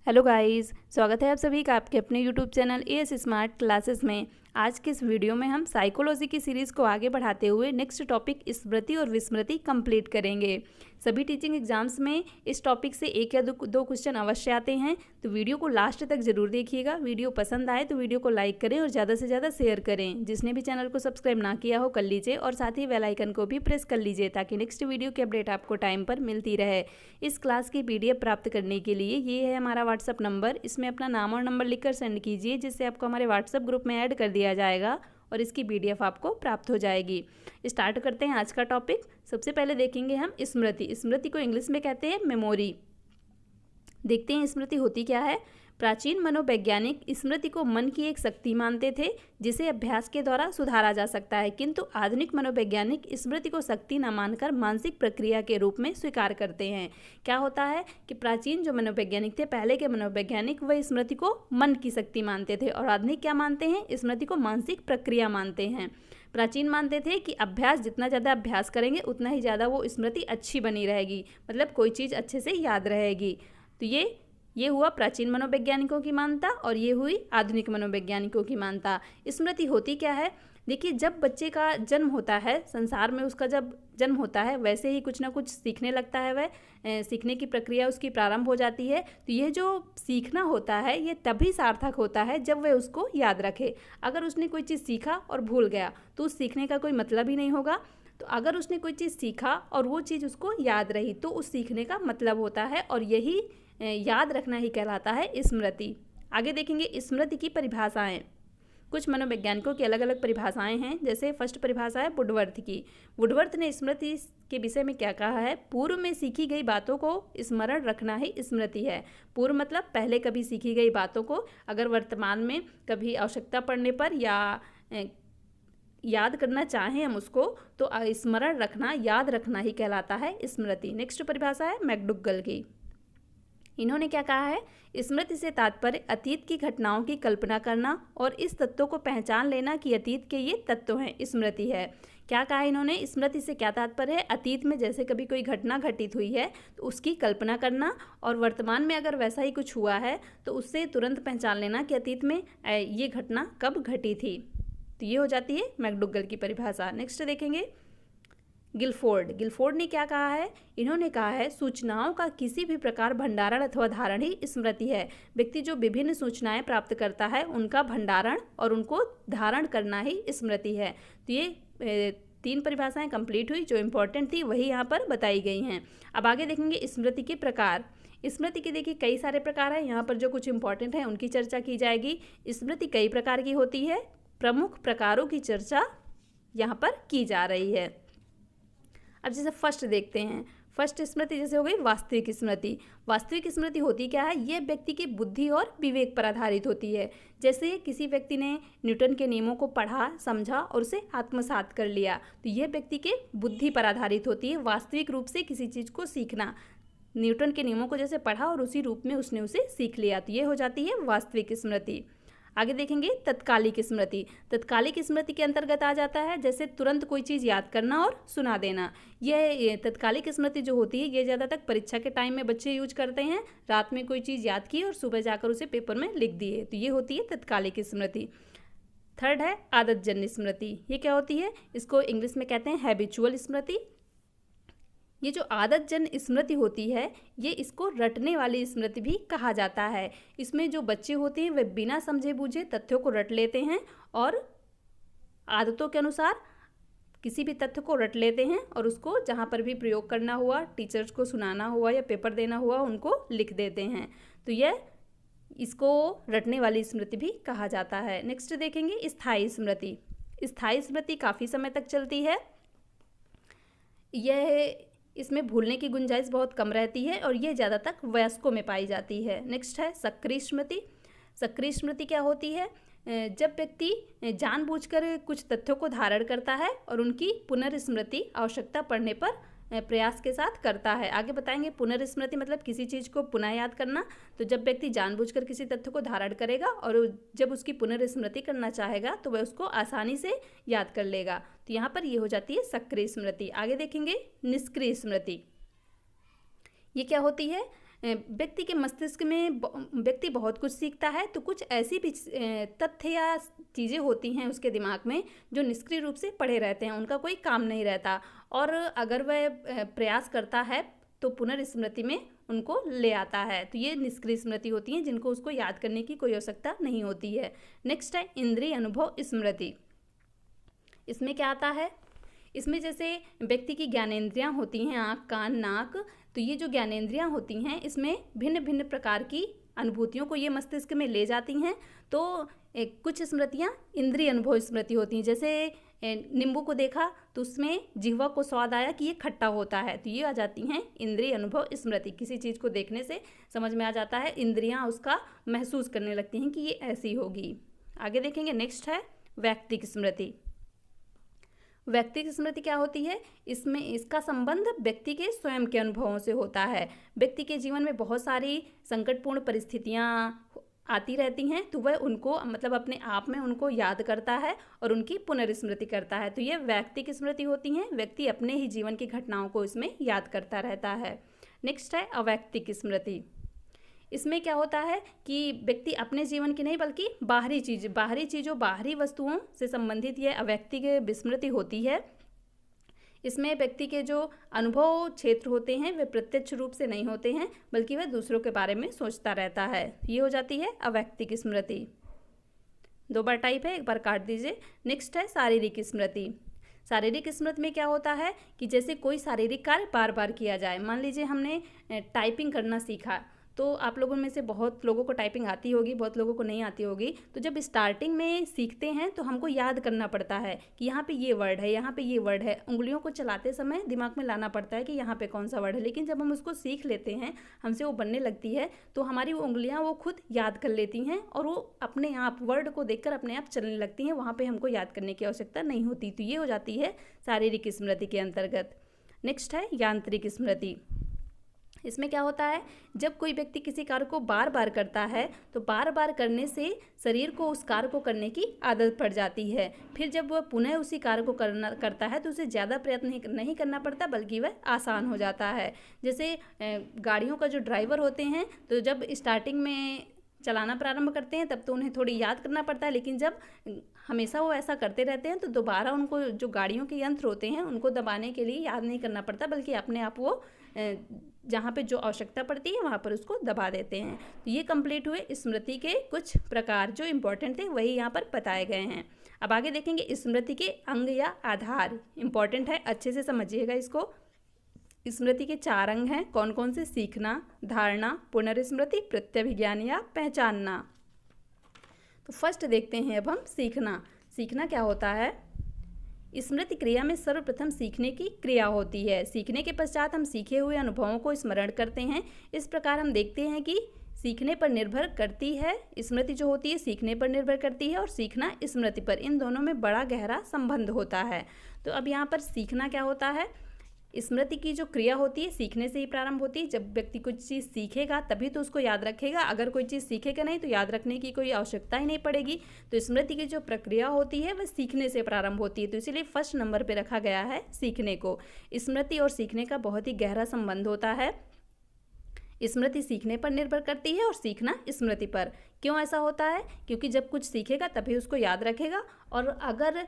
Hello guys, स्वागत है आप सभी का आपके अपने YouTube channel as smart classes में। आज के इस वीडियो में हम साइकोलॉजी की सीरीज़ को आगे बढ़ाते हुए नेक्स्ट टॉपिक स्मृति और विस्मृति कंप्लीट करेंगे। सभी टीचिंग एग्जाम्स में इस टॉपिक से एक या दो क्वेश्चन अवश्य आते हैं, तो वीडियो को लास्ट तक जरूर देखिएगा। वीडियो पसंद आए तो वीडियो को लाइक करें और ज़्यादा से ज़्यादा शेयर करें। जिसने भी चैनल को सब्सक्राइब ना किया हो कर लीजिए और साथ ही बेल आइकन को भी प्रेस कर लीजिए ताकि नेक्स्ट वीडियो की अपडेट आपको टाइम पर मिलती रहे। इस क्लास की PDF प्राप्त करने के लिए ये है हमारा व्हाट्सअप नंबर, इसमें अपना नाम और नंबर लिखकर सेंड कीजिए, जिससे आपको हमारे व्हाट्सअप ग्रुप में ऐड कर दिया जाएगा और इसकी PDF आपको प्राप्त हो जाएगी। स्टार्ट करते हैं आज का टॉपिक। सबसे पहले देखेंगे हम स्मृति। स्मृति को इंग्लिश में कहते हैं मेमोरी। देखते हैं स्मृति होती क्या है। प्राचीन मनोवैज्ञानिक स्मृति को मन की एक शक्ति मानते थे जिसे अभ्यास के द्वारा सुधारा जा सकता है, किंतु आधुनिक मनोवैज्ञानिक स्मृति को शक्ति न मानकर मानसिक प्रक्रिया के रूप में स्वीकार करते हैं। क्या होता है कि प्राचीन जो मनोवैज्ञानिक थे, पहले के मनोवैज्ञानिक, वह स्मृति को मन की शक्ति मानते थे और आधुनिक क्या मानते हैं? स्मृति को मानसिक प्रक्रिया मानते हैं। प्राचीन मानते थे कि अभ्यास, जितना ज़्यादा अभ्यास करेंगे उतना ही ज़्यादा वो स्मृति अच्छी बनी रहेगी, मतलब कोई चीज़ अच्छे से याद रहेगी। तो ये हुआ प्राचीन मनोवैज्ञानिकों की मान्यता और ये हुई आधुनिक मनोवैज्ञानिकों की मान्यता। स्मृति होती क्या है? देखिए, जब बच्चे का जन्म होता है, संसार में उसका जब जन्म होता है, वैसे ही कुछ ना कुछ सीखने लगता है, वह सीखने की प्रक्रिया उसकी प्रारंभ हो जाती है। तो यह जो सीखना होता है ये तभी सार्थक होता है जब वह उसको याद रखे। अगर उसने कोई चीज़ सीखा और भूल गया तो उस सीखने का कोई मतलब ही नहीं होगा। तो अगर उसने कोई चीज़ सीखा और वो चीज़ उसको याद रही तो उस सीखने का मतलब होता है और यही याद रखना ही कहलाता है स्मृति। आगे देखेंगे स्मृति की परिभाषाएं। कुछ मनोवैज्ञानिकों की अलग अलग परिभाषाएं हैं। जैसे फर्स्ट परिभाषा है वुडवर्थ की। वुडवर्थ ने स्मृति के विषय में क्या कहा है? पूर्व में सीखी गई बातों को स्मरण रखना ही स्मृति है। पूर्व मतलब पहले कभी सीखी गई बातों को अगर वर्तमान में कभी आवश्यकता पड़ने पर या याद करना चाहें हम उसको, तो स्मरण रखना, याद रखना ही कहलाता है स्मृति। नेक्स्ट परिभाषा है मैकडुगल की। इन्होंने क्या कहा है? स्मृति से तात्पर्य अतीत की घटनाओं की कल्पना करना और इस तत्वों को पहचान लेना कि अतीत के ये तत्व हैं, स्मृति है। क्या कहा इन्होंने? स्मृति से क्या तात्पर्य है? अतीत में जैसे कभी कोई घटना घटित हुई है तो उसकी कल्पना करना और वर्तमान में अगर वैसा ही कुछ हुआ है तो उससे तुरंत पहचान लेना कि अतीत में ये घटना कब घटी थी। तो ये हो जाती है मैकडुगल की परिभाषा। नेक्स्ट देखेंगे गिलफोर्ड ने क्या कहा है? इन्होंने कहा है सूचनाओं का किसी भी प्रकार भंडारण अथवा धारण ही स्मृति है। व्यक्ति जो विभिन्न सूचनाएं प्राप्त करता है उनका भंडारण और उनको धारण करना ही स्मृति है। तो ये 3 परिभाषाएं कंप्लीट हुई। जो इम्पोर्टेंट थी वही यहाँ पर बताई गई हैं। अब आगे देखेंगे स्मृति के प्रकार। स्मृति के देखिए कई सारे प्रकार हैं। यहाँ पर जो कुछ इंपॉर्टेंट है उनकी चर्चा की जाएगी। स्मृति कई प्रकार की होती है, प्रमुख प्रकारों की चर्चा यहाँ पर की जा रही है। अब जैसे फर्स्ट देखते हैं। फर्स्ट स्मृति जैसे हो गई वास्तविक स्मृति। वास्तविक स्मृति होती क्या है? यह व्यक्ति की बुद्धि और विवेक पर आधारित होती है। जैसे किसी व्यक्ति ने न्यूटन के नियमों को पढ़ा, समझा और उसे आत्मसात कर लिया, तो यह व्यक्ति के बुद्धि पर आधारित होती है। वास्तविक रूप से किसी चीज़ को सीखना, न्यूटन के नियमों को जैसे पढ़ा और उसी रूप में उसने उसे सीख लिया, तो ये हो जाती है वास्तविक स्मृति। आगे देखेंगे तत्कालिक स्मृति। तत्कालिक स्मृति के अंतर्गत आ जाता है जैसे तुरंत कोई चीज़ याद करना और सुना देना। ये तत्कालिक स्मृति जो होती है ये ज़्यादातर परीक्षा के टाइम में बच्चे यूज करते हैं। रात में कोई चीज़ याद की और सुबह जाकर उसे पेपर में लिख दिए, तो ये होती है तत्कालिक स्मृति। थर्ड है आदतजन्य स्मृति। ये क्या होती है? इसको इंग्लिश में कहते हैं हैबिचुअल स्मृति। ये जो आदतजन्य स्मृति होती है ये इसको रटने वाली स्मृति भी कहा जाता है। इसमें जो बच्चे होते हैं वे बिना समझे बूझे तथ्यों को रट लेते हैं और आदतों के अनुसार किसी भी तथ्य को रट लेते हैं और उसको जहाँ पर भी प्रयोग करना हुआ, टीचर्स को सुनाना हुआ या पेपर देना हुआ, उनको लिख देते हैं। तो यह इसको रटने वाली स्मृति भी कहा जाता है। नेक्स्ट देखेंगे स्थायी स्मृति। स्थायी स्मृति काफ़ी समय तक चलती है। यह इसमें भूलने की गुंजाइश बहुत कम रहती है और ये ज़्यादातर वयस्कों में पाई जाती है। नेक्स्ट है सक्रिय स्मृति। सक्रिय स्मृति क्या होती है? जब व्यक्ति जानबूझकर कुछ तथ्यों को धारण करता है और उनकी पुनर्स्मृति आवश्यकता पड़ने पर प्रयास के साथ करता है। आगे बताएंगे पुनर्स्मृति मतलब किसी चीज़ को पुनः याद करना। तो जब व्यक्ति जानबूझकर किसी तथ्य को धारण करेगा और जब उसकी पुनर्स्मृति करना चाहेगा तो वह उसको आसानी से याद कर लेगा। तो यहाँ पर ये हो जाती है सक्रिय स्मृति। आगे देखेंगे निष्क्रिय स्मृति। ये क्या होती है? व्यक्ति के मस्तिष्क में व्यक्ति बहुत कुछ सीखता है, तो कुछ ऐसी भी तथ्य या चीज़ें होती हैं उसके दिमाग में जो निष्क्रिय रूप से पड़े रहते हैं, उनका कोई काम नहीं रहता, और अगर वह प्रयास करता है तो पुनर्स्मृति में उनको ले आता है। तो ये निष्क्रिय स्मृति होती हैं जिनको उसको याद करने की कोई आवश्यकता नहीं होती है। नेक्स्ट है इंद्रिय अनुभव स्मृति। इसमें क्या आता है, इसमें जैसे व्यक्ति की ज्ञानेंद्रियां होती हैं, आँख, कान, नाक, तो ये जो ज्ञानेंद्रियां होती हैं इसमें भिन्न भिन्न प्रकार की अनुभूतियों को ये मस्तिष्क में ले जाती हैं। तो कुछ स्मृतियाँ इंद्रिय अनुभव स्मृति होती हैं, जैसे नींबू को देखा तो उसमें जिह्वा को स्वाद आया कि ये खट्टा होता है, तो ये आ जाती हैं इंद्रिय अनुभव स्मृति। किसी चीज़ को देखने से समझ में आ जाता है, इंद्रियां उसका महसूस करने लगती हैं कि ये ऐसी होगी। आगे देखेंगे, नेक्स्ट है व्यक्तिक स्मृति। व्यक्तिक स्मृति क्या होती है, इसमें इसका संबंध व्यक्ति के स्वयं के अनुभवों से होता है। व्यक्ति के जीवन में बहुत सारी संकटपूर्ण परिस्थितियाँ आती रहती हैं, तो वह उनको मतलब अपने आप में उनको याद करता है और उनकी पुनर्स्मृति करता है, तो ये व्यक्तिक स्मृति होती हैं। व्यक्ति अपने ही जीवन की घटनाओं को इसमें याद करता रहता है। नेक्स्ट है अवैक्तिक स्मृति। इसमें क्या होता है कि व्यक्ति अपने जीवन की नहीं बल्कि बाहरी चीज़ों बाहरी वस्तुओं से संबंधित ये अवैक्तिक स्मृति होती है। इसमें व्यक्ति के जो अनुभव क्षेत्र होते हैं वे प्रत्यक्ष रूप से नहीं होते हैं, बल्कि वह दूसरों के बारे में सोचता रहता है। ये हो जाती है अवैक्तिक स्मृति। 2 बार टाइप है, एक बार काट दीजिए। नेक्स्ट है शारीरिक स्मृति। शारीरिक स्मृति में क्या होता है कि जैसे कोई शारीरिक कार्य बार बार किया जाए, मान लीजिए हमने टाइपिंग करना सीखा, तो आप लोगों में से बहुत लोगों को टाइपिंग आती होगी, बहुत लोगों को नहीं आती होगी। तो जब स्टार्टिंग में सीखते हैं तो हमको याद करना पड़ता है कि यहाँ पे ये वर्ड है, यहाँ पे ये वर्ड है। उंगलियों को चलाते समय दिमाग में लाना पड़ता है कि यहाँ पे कौन सा वर्ड है, लेकिन जब हम उसको सीख लेते हैं, हमसे वो बनने लगती है, तो हमारी वो उंगलियाँ वो खुद याद कर लेती हैं और वो अपने आप वर्ड को देखकर अपने आप चलने लगती हैं। वहाँ पर हमको याद करने की आवश्यकता नहीं होती। तो ये हो जाती है शारीरिक स्मृति के अंतर्गत। नेक्स्ट है यांत्रिक स्मृति। इसमें क्या होता है, जब कोई व्यक्ति किसी कार्य को बार बार करता है तो बार बार करने से शरीर को उस कार्य को करने की आदत पड़ जाती है। फिर जब वह पुनः उसी कार्य को करता है तो उसे ज़्यादा प्रयत्न नहीं करना पड़ता, बल्कि वह आसान हो जाता है। जैसे गाड़ियों का जो ड्राइवर होते हैं, तो जब स्टार्टिंग में चलाना प्रारंभ करते हैं तब तो उन्हें थोड़ी याद करना पड़ता है, लेकिन जब हमेशा वो ऐसा करते रहते हैं तो दोबारा उनको जो गाड़ियों के यंत्र होते हैं उनको दबाने के लिए याद नहीं करना पड़ता, बल्कि अपने आप वो जहाँ पे जो आवश्यकता पड़ती है वहाँ पर उसको दबा देते हैं। तो ये कंप्लीट हुए स्मृति के कुछ प्रकार, जो इम्पोर्टेंट थे वही यहाँ पर बताए गए हैं। अब आगे देखेंगे स्मृति के अंग या आधार। इम्पोर्टेंट है, अच्छे से समझिएगा इसको। स्मृति के 4 अंग हैं, कौन कौन से? सीखना, धारणा, पुनर्स्मृति, प्रत्यभिज्ञान या पहचानना। तो फर्स्ट देखते हैं अब हम सीखना। सीखना क्या होता है? स्मृति क्रिया में सर्वप्रथम सीखने की क्रिया होती है। सीखने के पश्चात हम सीखे हुए अनुभवों को स्मरण करते हैं। इस प्रकार हम देखते हैं कि सीखने पर निर्भर करती है, स्मृति जो होती है सीखने पर निर्भर करती है, और सीखना स्मृति पर, इन दोनों में बड़ा गहरा संबंध होता है। तो अब यहाँ पर सीखना क्या होता है? स्मृति की जो क्रिया होती है सीखने से ही प्रारंभ होती है। जब व्यक्ति कुछ चीज़ सीखेगा तभी तो उसको याद रखेगा, अगर कोई चीज़ सीखेगा नहीं तो याद रखने की कोई आवश्यकता ही नहीं पड़ेगी। तो स्मृति की जो प्रक्रिया होती है वह सीखने से प्रारंभ होती है, तो इसीलिए फर्स्ट नंबर पे रखा गया है सीखने को। स्मृति और सीखने का बहुत ही गहरा संबंध होता है। स्मृति सीखने पर निर्भर करती है और सीखना स्मृति पर। क्यों ऐसा होता है? क्योंकि जब कुछ सीखेगा तभी उसको याद रखेगा, और अगर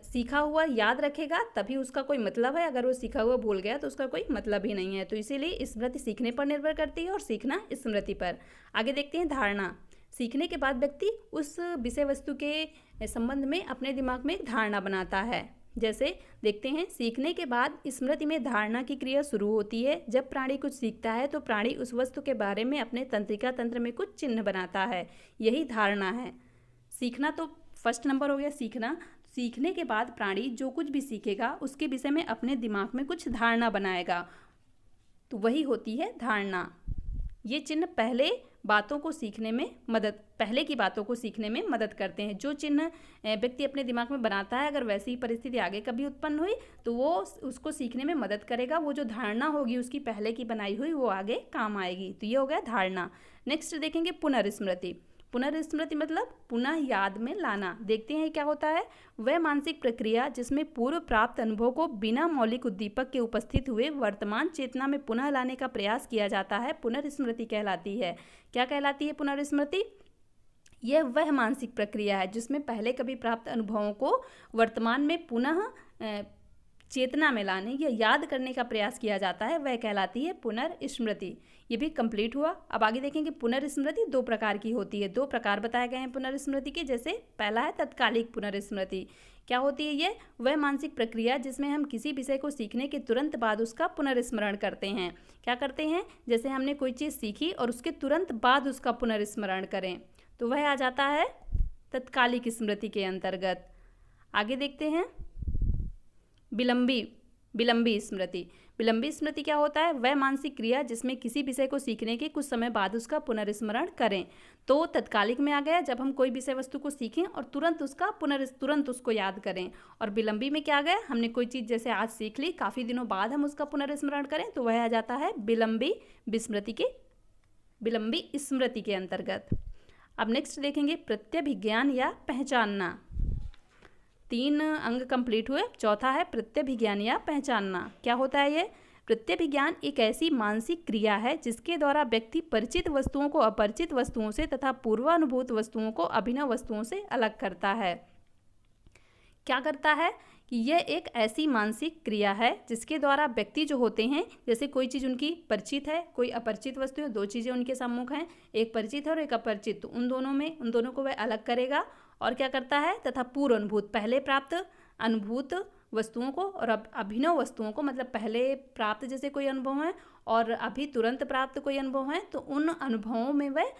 सीखा हुआ याद रखेगा तभी उसका कोई मतलब है, अगर वो सीखा हुआ भूल गया तो उसका कोई मतलब ही नहीं है। तो इसीलिए स्मृति सीखने पर निर्भर करती है और सीखना स्मृति पर। आगे देखते हैं धारणा। सीखने के बाद व्यक्ति उस विषय वस्तु के संबंध में अपने दिमाग में एक धारणा बनाता है। जैसे देखते हैं, सीखने के बाद स्मृति में धारणा की क्रिया शुरू होती है। जब प्राणी कुछ सीखता है तो प्राणी उस वस्तु के बारे में अपने तंत्रिका तंत्र में कुछ चिन्ह बनाता है, यही धारणा है। सीखना तो फर्स्ट नंबर हो गया सीखना। सीखने के बाद प्राणी जो कुछ भी सीखेगा उसके विषय में अपने दिमाग में कुछ धारणा बनाएगा, तो वही होती है धारणा। ये चिन्ह पहले की बातों को सीखने में मदद करते हैं। जो चिन्ह व्यक्ति अपने दिमाग में बनाता है, अगर वैसी परिस्थिति आगे कभी उत्पन्न हुई तो वो उसको सीखने में मदद करेगा। वो जो धारणा होगी उसकी पहले की बनाई हुई वो आगे काम आएगी। तो ये हो गया धारणा। नेक्स्ट देखेंगे पुनर्स्मृति। पुनर्स्मृति मतलब पुनः याद में लाना। देखते हैं क्या होता है। वह मानसिक प्रक्रिया जिसमें पूर्व प्राप्त अनुभव को बिना मौलिक उद्दीपक के उपस्थित हुए वर्तमान चेतना में पुनः लाने का प्रयास किया जाता है, पुनर्स्मृति कहलाती है। क्या कहलाती है पुनर्स्मृति? यह वह मानसिक प्रक्रिया है जिसमें पहले कभी प्राप्त अनुभवों को वर्तमान में पुनः चेतना में लाने या याद करने का प्रयास किया जाता है, वह कहलाती है पुनर्स्मृति। ये भी कंप्लीट हुआ। अब आगे देखेंगे पुनर्स्मृति 2 प्रकार की होती है। 2 प्रकार बताए गए हैं पुनर्स्मृति के। जैसे पहला है तत्कालिक पुनर्स्मृति। क्या होती है ये? वह मानसिक प्रक्रिया जिसमें हम किसी विषय को सीखने के तुरंत बाद उसका पुनर्स्मरण करते हैं। क्या करते हैं? जैसे हमने कोई चीज़ सीखी और उसके तुरंत बाद उसका पुनर्स्मरण करें, तो वह आ जाता है तत्कालिक स्मृति के अंतर्गत। आगे देखते हैं विलंबी स्मृति। विलंबी स्मृति क्या होता है? वह मानसिक क्रिया जिसमें किसी विषय को सीखने के कुछ समय बाद उसका पुनर्स्मरण करें। तो तत्कालिक में आ गया जब हम कोई विषय वस्तु को सीखें और तुरंत उसको याद करें। और विलंबी में क्या आ गया? हमने कोई चीज़ जैसे आज सीख ली, काफ़ी दिनों बाद हम उसका पुनर्स्मरण करें, तो वह आ जाता है विलंबी स्मृति के अंतर्गत। अब नेक्स्ट देखेंगे प्रत्यभिज्ञान या पहचानना। 3 अंग कंप्लीट हुए। चौथा है प्रत्यभिज्ञान या पहचानना। क्या होता है ये? प्रत्यभिज्ञान एक ऐसी मानसिक क्रिया है जिसके द्वारा व्यक्ति परिचित वस्तुओं को अपरिचित वस्तुओं से तथा पूर्वानुभूत वस्तुओं को अभिनव वस्तुओं से अलग करता है। क्या करता है कि यह एक ऐसी मानसिक क्रिया है जिसके द्वारा व्यक्ति जो होते हैं, जैसे कोई चीज़ उनकी परिचित है, कोई अपरिचित वस्तु है, 2 चीज़ें उनके सम्मुख हैं, एक परिचित है और एक अपरिचित, तो उन दोनों को वह अलग करेगा। और क्या करता है? तथा पूर्व अनुभूत, पहले प्राप्त अनुभूत वस्तुओं को और अभिनव वस्तुओं को, मतलब पहले प्राप्त जैसे कोई अनुभव है और अभी तुरंत प्राप्त कोई अनुभव है, तो उन अनुभवों में वह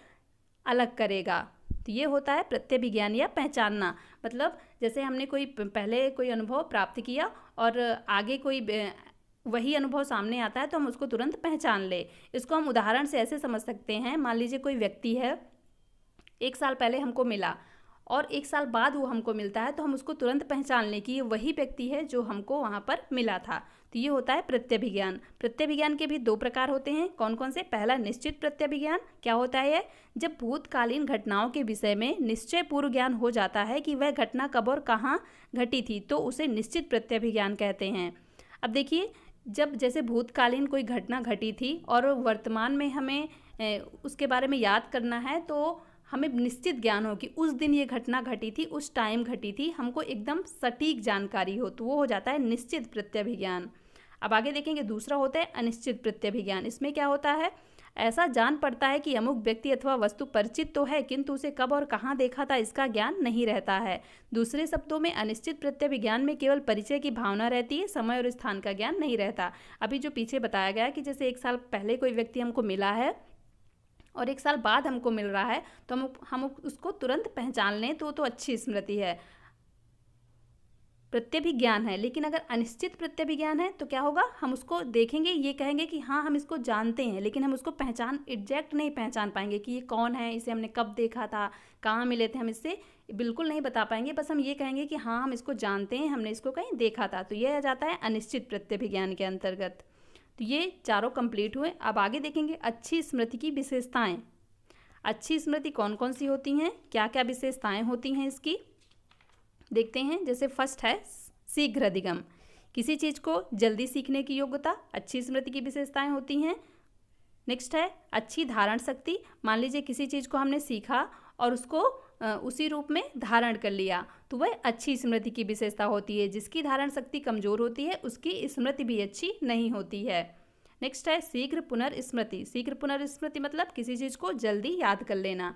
अलग करेगा। तो ये होता है प्रत्यभिज्ञान या पहचानना। मतलब जैसे हमने पहले कोई अनुभव प्राप्त किया और आगे कोई वही अनुभव सामने आता है तो हम उसको तुरंत पहचान ले। इसको हम उदाहरण से ऐसे समझ सकते हैं। मान लीजिए कोई व्यक्ति है, 1 साल पहले हमको मिला और 1 साल बाद वो हमको मिलता है, तो हम उसको तुरंत पहचान लें कि ये वही व्यक्ति है जो हमको वहाँ पर मिला था। तो ये होता है प्रत्यभिज्ञान। प्रत्यभिज्ञान के भी 2 प्रकार होते हैं। कौन कौन से? पहला निश्चित प्रत्यभिज्ञान। क्या होता है ये? जब भूतकालीन घटनाओं के विषय में निश्चय पूर्व ज्ञान हो जाता है कि वह घटना कब और कहाँ घटी थी, तो उसे निश्चित प्रत्यभिज्ञान कहते हैं। अब देखिए, जब जैसे भूतकालीन कोई घटना घटी थी और वर्तमान में हमें उसके बारे में याद करना है, तो हमें निश्चित ज्ञान हो कि उस दिन ये घटना घटी थी, उस टाइम घटी थी, हमको एकदम सटीक जानकारी हो, तो वो हो जाता है निश्चित प्रत्यभिज्ञान। अब आगे देखेंगे दूसरा होता है अनिश्चित प्रत्यभिज्ञान। इसमें क्या होता है? ऐसा जान पड़ता है कि अमुक व्यक्ति अथवा वस्तु परिचित तो है, किंतु उसे कब और कहाँ देखा था इसका ज्ञान नहीं रहता है। दूसरे शब्दों में अनिश्चित प्रत्यभिज्ञान में केवल परिचय की भावना रहती है, समय और स्थान का ज्ञान नहीं रहता। अभी जो पीछे बताया गया कि जैसे 1 साल पहले कोई व्यक्ति हमको मिला है और 1 साल बाद हमको मिल रहा है, तो हम उसको तुरंत पहचान लें, तो अच्छी स्मृति है, प्रत्यभिज्ञान है। लेकिन अगर अनिश्चित प्रत्यभिज्ञान है तो क्या होगा? हम उसको देखेंगे, ये कहेंगे कि हाँ हम इसको जानते हैं, लेकिन हम उसको एग्जैक्ट नहीं पहचान पाएंगे कि ये कौन है, इसे हमने कब देखा था, कहाँ मिले थे, हम इससे बिल्कुल नहीं बता पाएंगे। बस हम ये कहेंगे कि हाँ हम इसको जानते हैं, हमने इसको कहीं देखा था। तो ये आ जाता है अनिश्चित प्रत्यभिज्ञान के अंतर्गत। तो ये चारों कंप्लीट हुए। अब आगे देखेंगे अच्छी स्मृति की विशेषताएं। अच्छी स्मृति कौन कौन सी होती हैं, क्या क्या विशेषताएं होती हैं इसकी, देखते हैं। जैसे फर्स्ट है शीघ्र अधिगम, किसी चीज़ को जल्दी सीखने की योग्यता अच्छी स्मृति की विशेषताएं होती हैं। नेक्स्ट है अच्छी धारण शक्ति, मान लीजिए किसी चीज़ को हमने सीखा और उसको उसी रूप में धारण कर लिया, तो वह अच्छी स्मृति की विशेषता होती है। जिसकी धारण शक्ति कमज़ोर होती है उसकी स्मृति भी अच्छी नहीं होती है। नेक्स्ट है शीघ्र पुनर्स्मृति। शीघ्र पुनर्स्मृति मतलब किसी चीज़ को जल्दी याद कर लेना।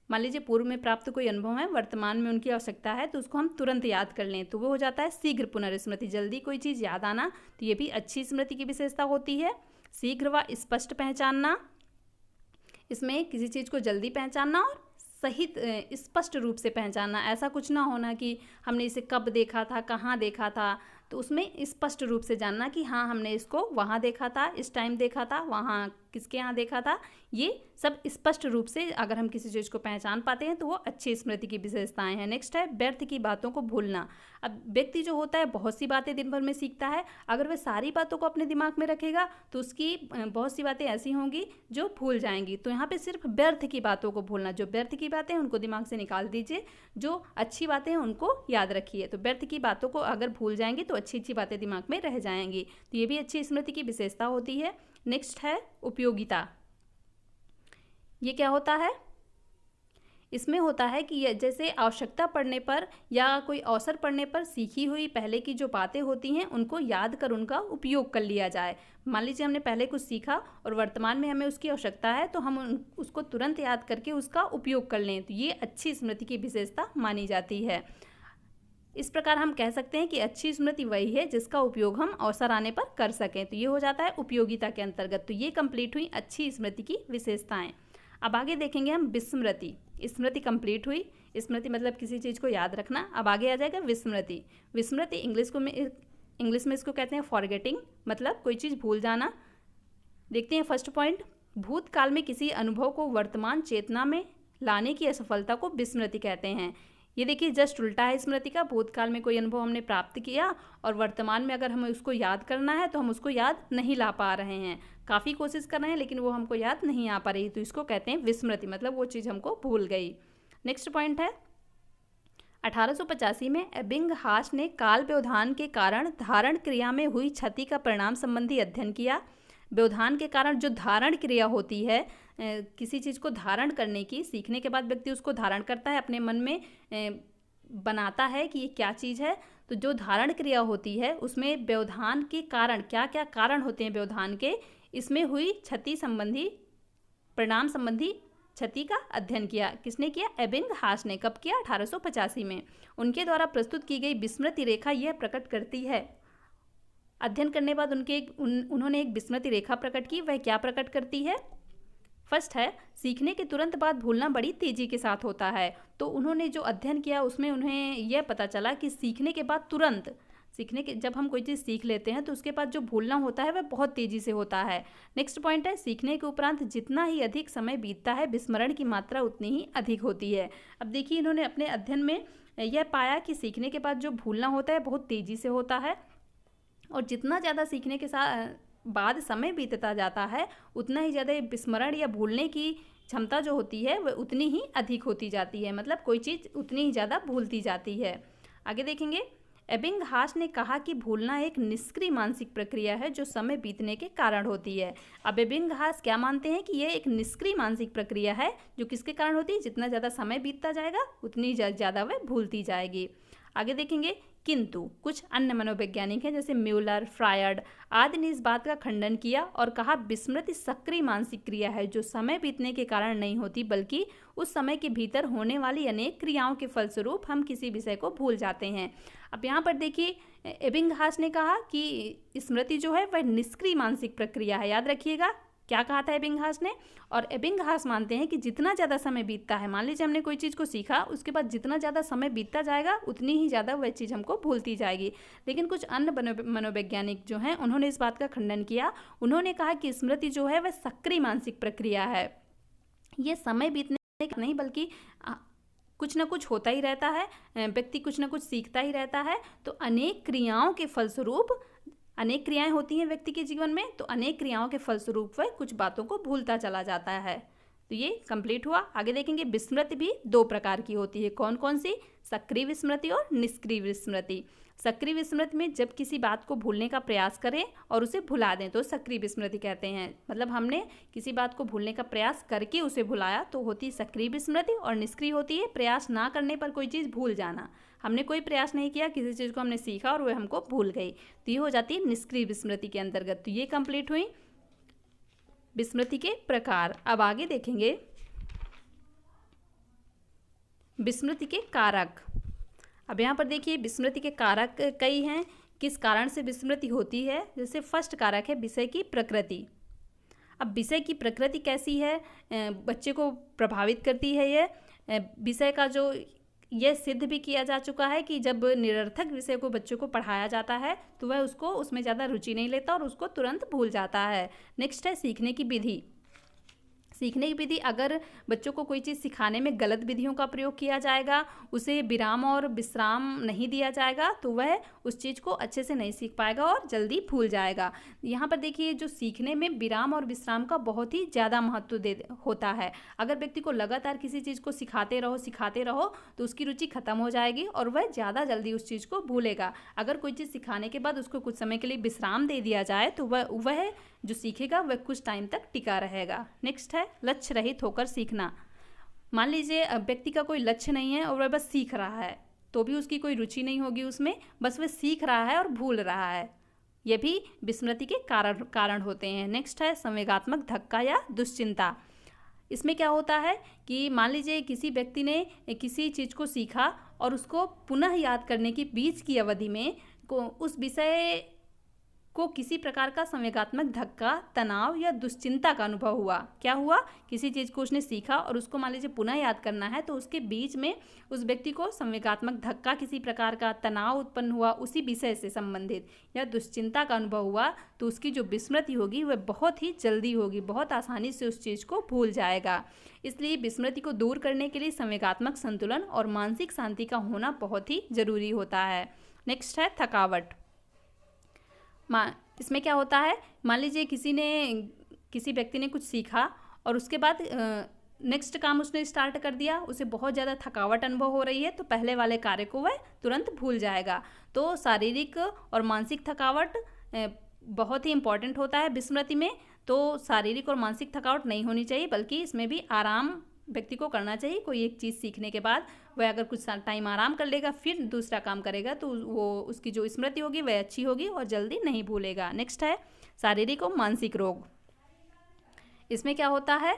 मान लीजिए पूर्व में प्राप्त कोई अनुभव है, वर्तमान में उनकी आवश्यकता है, तो उसको हम तुरंत याद कर लें, तो वो हो जाता है शीघ्र पुनर्स्मृति। जल्दी कोई चीज़ याद आना, तो ये भी अच्छी स्मृति की विशेषता होती है। शीघ्र व स्पष्ट पहचानना, इसमें किसी चीज़ को जल्दी पहचानना और सही स्पष्ट रूप से पहचानना। ऐसा कुछ ना होना कि हमने इसे कब देखा था, कहाँ देखा था, तो उसमें स्पष्ट रूप से जानना कि हाँ हमने इसको वहाँ देखा था, इस टाइम देखा था, वहाँ किसके यहाँ देखा था। ये सब स्पष्ट रूप से अगर हम किसी चीज़ को पहचान पाते हैं तो वो अच्छी स्मृति की विशेषताएं हैं। नेक्स्ट है व्यर्थ की बातों को भूलना। अब व्यक्ति जो होता है बहुत सी बातें दिन भर में सीखता है, अगर वह सारी बातों को अपने दिमाग में रखेगा तो उसकी बहुत सी बातें ऐसी होंगी जो भूल जाएंगी। तो यहाँ पे सिर्फ व्यर्थ की बातों को भूलना, जो व्यर्थ की बातें हैं उनको दिमाग से निकाल दीजिए, जो अच्छी बातें हैं उनको याद रखिए। तो व्यर्थ की बातों को अगर भूल जाएंगे तो अच्छी अच्छी बातें दिमाग में रह जाएंगी। तो ये भी अच्छी स्मृति की विशेषता होती है। नेक्स्ट है उपयोगिता। ये क्या होता है, इसमें होता है कि जैसे आवश्यकता पड़ने पर या कोई अवसर पड़ने पर सीखी हुई पहले की जो बातें होती हैं उनको याद कर उनका उपयोग कर लिया जाए। मान लीजिए हमने पहले कुछ सीखा और वर्तमान में हमें उसकी आवश्यकता है तो हम उसको तुरंत याद करके उसका उपयोग कर लें, तो ये अच्छी स्मृति की विशेषता मानी जाती है। इस प्रकार हम कह सकते हैं कि अच्छी स्मृति वही है जिसका उपयोग हम अवसर आने पर कर सकें। तो ये हो जाता है उपयोगिता के अंतर्गत। तो ये कंप्लीट हुई अच्छी स्मृति की विशेषताएं। अब आगे देखेंगे हम विस्मृति। स्मृति कंप्लीट हुई, स्मृति मतलब किसी चीज़ को याद रखना। अब आगे आ जाएगा विस्मृति। विस्मृति इंग्लिश में इसको कहते हैं फॉरगेटिंग, मतलब कोई चीज़ भूल जाना। देखते हैं फर्स्ट पॉइंट, भूतकाल में किसी अनुभव को वर्तमान चेतना में लाने की असफलता को विस्मृति कहते हैं। ये देखिए जस्ट उल्टा है स्मृति का। भूतकाल में कोई अनुभव हमने प्राप्त किया और वर्तमान में अगर हमें उसको याद करना है तो हम उसको याद नहीं ला पा रहे हैं, काफ़ी कोशिश कर रहे हैं लेकिन वो हमको याद नहीं आ पा रही, तो इसको कहते हैं विस्मृति, मतलब वो चीज़ हमको भूल गई। नेक्स्ट पॉइंट है 1885 में एबिंगहास ने काल व्यवधान के कारण धारण क्रिया में हुई क्षति का परिणाम संबंधी अध्ययन किया। व्यवधान के कारण जो धारण क्रिया होती है, किसी चीज़ को धारण करने की, सीखने के बाद व्यक्ति उसको धारण करता है, अपने मन में बनाता है कि ये क्या चीज़ है। तो जो धारण क्रिया होती है उसमें व्यवधान के कारण क्या क्या कारण होते हैं व्यवधान के, इसमें हुई क्षति संबंधी परिणाम संबंधी क्षति का अध्ययन किया। किसने किया? एबिंगहास ने। कब किया? 1885 में। उनके द्वारा प्रस्तुत की गई विस्मृति रेखा यह प्रकट करती है, अध्ययन करने बाद उन्होंने एक विस्मृति रेखा प्रकट की। वह क्या प्रकट करती है? फर्स्ट है सीखने के तुरंत बाद भूलना बड़ी तेजी के साथ होता है। तो उन्होंने जो अध्ययन किया उसमें उन्हें यह पता चला कि सीखने के बाद तुरंत, जब हम कोई चीज़ सीख लेते हैं तो उसके बाद जो भूलना होता है वह बहुत तेज़ी से होता है। नेक्स्ट पॉइंट है सीखने के उपरांत जितना ही अधिक समय बीतता है विस्मरण की मात्रा उतनी ही अधिक होती है। अब देखिए इन्होंने अपने अध्ययन में यह पाया कि सीखने के बाद जो भूलना होता है बहुत तेज़ी से होता है, और जितना ज़्यादा सीखने के साथ बाद समय बीतता जाता है उतना ही ज़्यादा विस्मरण या भूलने की क्षमता जो होती है वह उतनी ही अधिक होती जाती है, मतलब कोई चीज़ उतनी ही ज़्यादा भूलती जाती है। आगे देखेंगे एबिंगहास ने कहा कि भूलना एक निष्क्रिय मानसिक प्रक्रिया है जो समय बीतने के कारण होती है। अब एबिंगहास क्या मानते हैं कि यह एक निष्क्रिय मानसिक प्रक्रिया है जो किसके कारण होती है? जितना ज़्यादा समय बीतता जाएगा उतनी ज़्यादा वह भूलती जाएगी। आगे देखेंगे किंतु कुछ अन्य मनोवैज्ञानिक हैं जैसे म्यूलर, फ्रायड आदि ने इस बात का खंडन किया और कहा विस्मृति सक्रिय मानसिक क्रिया है जो समय बीतने के कारण नहीं होती बल्कि उस समय के भीतर होने वाली अनेक क्रियाओं के फलस्वरूप हम किसी विषय को भूल जाते हैं। अब यहाँ पर देखिए एबिंगहास ने कहा कि स्मृति जो है वह निष्क्रिय मानसिक प्रक्रिया है। याद रखिएगा क्या कहा था एबिंगहास ने। और एबिंगहास मानते हैं कि जितना ज़्यादा समय बीतता है, मान लीजिए हमने कोई चीज़ को सीखा, उसके बाद जितना ज़्यादा समय बीतता जाएगा उतनी ही ज़्यादा वह चीज़ हमको भूलती जाएगी। लेकिन कुछ अन्य मनोवैज्ञानिक जो हैं उन्होंने इस बात का खंडन किया। उन्होंने कहा कि स्मृति जो है वह सक्रिय मानसिक प्रक्रिया है, ये समय बीतने का नहीं बल्कि कुछ ना कुछ होता ही रहता है, व्यक्ति कुछ ना कुछ सीखता ही रहता है। तो अनेक क्रियाओं के फलस्वरूप, अनेक क्रियाएं होती हैं व्यक्ति के जीवन में, तो अनेक क्रियाओं के फलस्वरूप वह कुछ बातों को भूलता चला जाता है। तो ये कंप्लीट हुआ। आगे देखेंगे विस्मृति भी दो प्रकार की होती है। कौन कौन सी? सक्रिय विस्मृति और निष्क्रिय विस्मृति। सक्रिय विस्मृति में जब किसी बात को भूलने का प्रयास करें और उसे भुला दें तो सक्रिय विस्मृति कहते हैं। मतलब हमने किसी बात को भूलने का प्रयास करके उसे भुलाया तो होती सक्रिय विस्मृति, और निष्क्रिय होती है प्रयास ना करने पर कोई चीज़ भूल जाना। हमने कोई प्रयास नहीं किया, किसी चीज़ को हमने सीखा और वह हमको भूल गई, तो ये हो जाती है निष्क्रिय विस्मृति के अंतर्गत। तो ये कंप्लीट हुई विस्मृति के प्रकार। अब आगे देखेंगे विस्मृति के कारक। अब यहाँ पर देखिए विस्मृति के कारक कई हैं, किस कारण से विस्मृति होती है। जैसे फर्स्ट कारक है विषय की प्रकृति। अब विषय की प्रकृति कैसी है, बच्चे को प्रभावित करती है। यह विषय का जो यह सिद्ध भी किया जा चुका है कि जब निरर्थक विषय को बच्चों को पढ़ाया जाता है तो वह उसको उसमें ज़्यादा रुचि नहीं लेता और उसको तुरंत भूल जाता है। नेक्स्ट है सीखने की विधि। सीखने की विधि, अगर बच्चों को कोई चीज़ सिखाने में गलत विधियों का प्रयोग किया जाएगा, उसे विराम और विश्राम नहीं दिया जाएगा, तो वह उस चीज़ को अच्छे से नहीं सीख पाएगा और जल्दी भूल जाएगा। यहाँ पर देखिए, जो सीखने में विराम और विश्राम का बहुत ही ज़्यादा महत्व होता है। अगर व्यक्ति को लगातार किसी चीज़ को सिखाते रहो तो उसकी रुचि खत्म हो जाएगी और वह ज़्यादा जल्दी उस चीज़ को भूलेगा। अगर कोई चीज़ सिखाने के बाद उसको कुछ समय के लिए विश्राम दे दिया जाए तो वह जो सीखेगा वह कुछ टाइम तक टिका रहेगा। नेक्स्ट है लक्ष्य रहित होकर सीखना। मान लीजिए व्यक्ति का कोई लक्ष्य नहीं है और वह बस सीख रहा है, तो भी उसकी कोई रुचि नहीं होगी उसमें, बस वह सीख रहा है और भूल रहा है। यह भी विस्मृति के कारण होते हैं। नेक्स्ट है संवेगात्मक धक्का या दुश्चिंता। इसमें क्या होता है कि मान लीजिए किसी व्यक्ति ने किसी चीज़ को सीखा और उसको पुनः याद करने की बीच की अवधि में उस विषय को किसी प्रकार का संवेगात्मक धक्का, तनाव या दुश्चिंता का अनुभव हुआ। क्या हुआ? किसी चीज़ को उसने सीखा और उसको मान लीजिए पुनः याद करना है, तो उसके बीच में उस व्यक्ति को संवेगात्मक धक्का, किसी प्रकार का तनाव उत्पन्न हुआ उसी विषय से संबंधित, या दुश्चिंता का अनुभव हुआ, तो उसकी जो विस्मृति होगी वह बहुत ही जल्दी होगी, बहुत आसानी से उस चीज़ को भूल जाएगा। इसलिए विस्मृति को दूर करने के लिए संवेगात्मक संतुलन और मानसिक शांति का होना बहुत ही जरूरी होता है। नेक्स्ट है थकावट। इसमें क्या होता है, मान लीजिए किसी व्यक्ति ने कुछ सीखा और उसके बाद नेक्स्ट काम उसने स्टार्ट कर दिया, उसे बहुत ज़्यादा थकावट अनुभव हो रही है, तो पहले वाले कार्य को वह तुरंत भूल जाएगा। तो शारीरिक और मानसिक थकावट बहुत ही इम्पॉर्टेंट होता है विस्मृति में। तो शारीरिक और मानसिक थकावट नहीं होनी चाहिए, बल्कि इसमें भी आराम व्यक्ति को करना चाहिए। कोई एक चीज़ सीखने के बाद वह अगर कुछ टाइम आराम कर लेगा, फिर दूसरा काम करेगा, तो वो उसकी जो स्मृति होगी वह अच्छी होगी और जल्दी नहीं भूलेगा। नेक्स्ट है शारीरिक और मानसिक रोग। इसमें क्या होता है,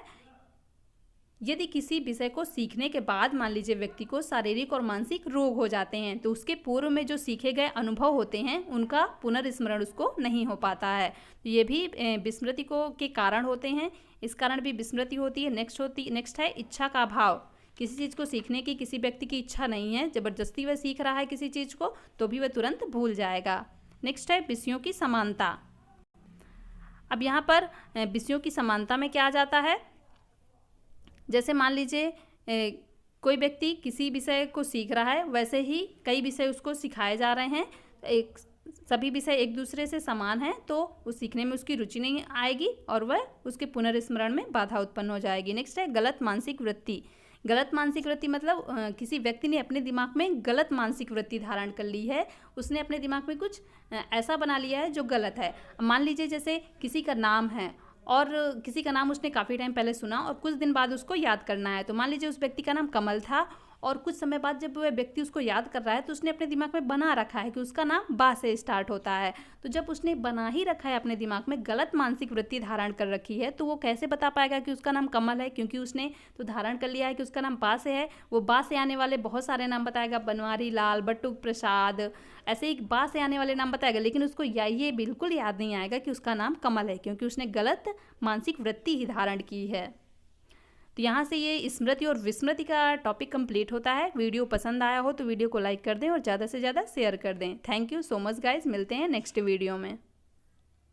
यदि किसी विषय को सीखने के बाद मान लीजिए व्यक्ति को शारीरिक और मानसिक रोग हो जाते हैं, तो उसके पूर्व में जो सीखे गए अनुभव होते हैं उनका पुनर्स्मरण उसको नहीं हो पाता है। तो ये भी विस्मृति के कारण होते हैं, इस कारण भी विस्मृति होती है। नेक्स्ट है इच्छा का अभाव। किसी चीज़ को सीखने की किसी व्यक्ति की इच्छा नहीं है, ज़बरदस्ती वह सीख रहा है किसी चीज़ को, तो भी वह तुरंत भूल जाएगा। नेक्स्ट है विषयों की समानता। अब यहाँ पर विषयों की समानता में क्या आ जाता है, जैसे मान लीजिए कोई व्यक्ति किसी विषय को सीख रहा है, वैसे ही कई विषय उसको सिखाए जा रहे हैं, सभी विषय एक दूसरे से समान हैं, तो उस सीखने में उसकी रुचि नहीं आएगी और वह उसके पुनर्स्मरण में बाधा उत्पन्न हो जाएगी। नेक्स्ट है गलत मानसिक वृत्ति। गलत मानसिक वृत्ति मतलब किसी व्यक्ति ने अपने दिमाग में गलत मानसिक वृत्ति धारण कर ली है, उसने अपने दिमाग में कुछ ऐसा बना लिया है जो गलत है। मान लीजिए जैसे किसी का नाम है और किसी का नाम उसने काफ़ी टाइम पहले सुना और कुछ दिन बाद उसको याद करना है, तो मान लीजिए उस व्यक्ति का नाम कमल था और कुछ समय बाद जब वह व्यक्ति उसको याद कर रहा है तो उसने अपने दिमाग में बना रखा है कि उसका नाम बा से स्टार्ट होता है। तो जब उसने बना ही रखा है अपने दिमाग में, गलत मानसिक वृत्ति धारण कर रखी है, तो वो कैसे बता पाएगा कि उसका नाम कमल है, क्योंकि उसने तो धारण कर लिया है कि उसका नाम बा से है। वो बा से आने वाले बहुत सारे नाम बताएगा, बनवारी लाल, बटुक प्रसाद, ऐसे ही बा से आने वाले नाम बताएगा, लेकिन उसको ये बिल्कुल याद नहीं आएगा कि उसका नाम कमल है, क्योंकि उसने गलत मानसिक वृत्ति ही धारण की है। तो यहाँ से ये स्मृति और विस्मृति का टॉपिक कंप्लीट होता है। वीडियो पसंद आया हो तो वीडियो को लाइक कर दें और ज़्यादा से ज़्यादा शेयर कर दें। Thank you so much guys, मिलते हैं नेक्स्ट वीडियो में।